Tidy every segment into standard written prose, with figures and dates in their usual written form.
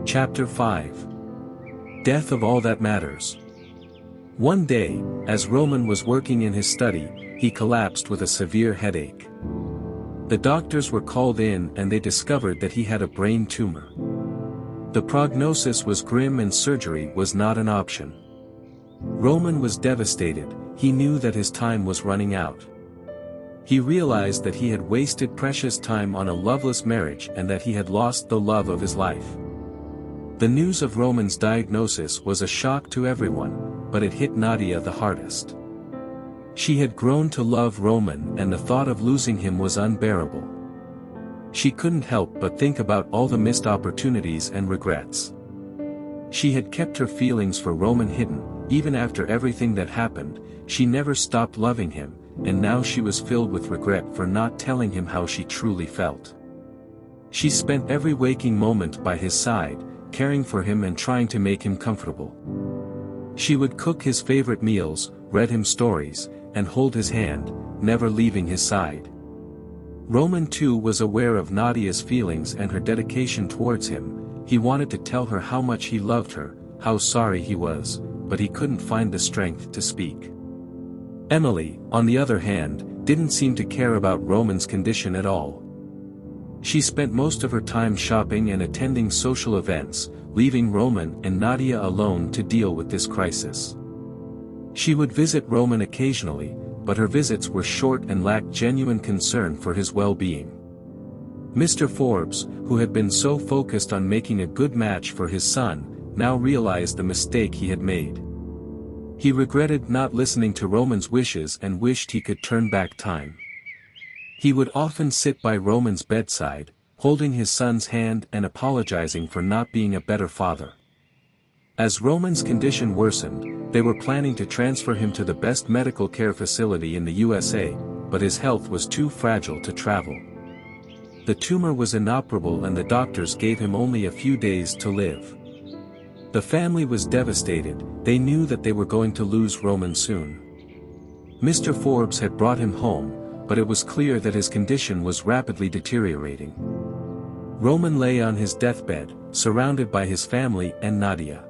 Chapter 5. Death of All That Matters. One day, as Roman was working in his study, he collapsed with a severe headache. The doctors were called in and they discovered that he had a brain tumor. The prognosis was grim and surgery was not an option. Roman was devastated. He knew that his time was running out. He realized that he had wasted precious time on a loveless marriage and that he had lost the love of his life. The news of Roman's diagnosis was a shock to everyone, but it hit Nadia the hardest. She had grown to love Roman and the thought of losing him was unbearable. She couldn't help but think about all the missed opportunities and regrets. She had kept her feelings for Roman hidden, even after everything that happened. She never stopped loving him, and now she was filled with regret for not telling him how she truly felt. She spent every waking moment by his side, caring for him and trying to make him comfortable. She would cook his favorite meals, read him stories, and hold his hand, never leaving his side. Roman too was aware of Nadia's feelings and her dedication towards him. He wanted to tell her how much he loved her, how sorry he was, but he couldn't find the strength to speak. Emily, on the other hand, didn't seem to care about Roman's condition at all. She spent most of her time shopping and attending social events, leaving Roman and Nadia alone to deal with this crisis. She would visit Roman occasionally, but her visits were short and lacked genuine concern for his well-being. Mr. Forbes, who had been so focused on making a good match for his son, now realized the mistake he had made. He regretted not listening to Roman's wishes and wished he could turn back time. He would often sit by Roman's bedside, holding his son's hand and apologizing for not being a better father. As Roman's condition worsened, they were planning to transfer him to the best medical care facility in the USA, but his health was too fragile to travel. The tumor was inoperable and the doctors gave him only a few days to live. The family was devastated. They knew that they were going to lose Roman soon. Mr. Forbes had brought him home, but it was clear that his condition was rapidly deteriorating. Roman lay on his deathbed, surrounded by his family and Nadia.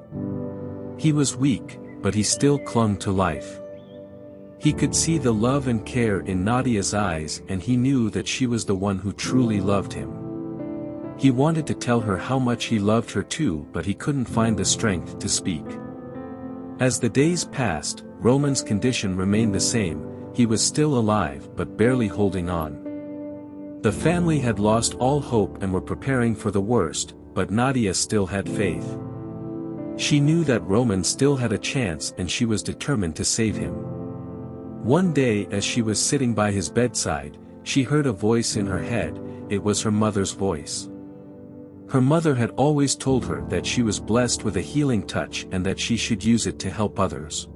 He was weak, but he still clung to life. He could see the love and care in Nadia's eyes and he knew that she was the one who truly loved him. He wanted to tell her how much he loved her too, but he couldn't find the strength to speak. As the days passed, Roman's condition remained the same. He was still alive but barely holding on. The family had lost all hope and were preparing for the worst, but Nadia still had faith. She knew that Roman still had a chance and she was determined to save him. One day as she was sitting by his bedside, she heard a voice in her head. It was her mother's voice. Her mother had always told her that she was blessed with a healing touch and that she should use it to help others.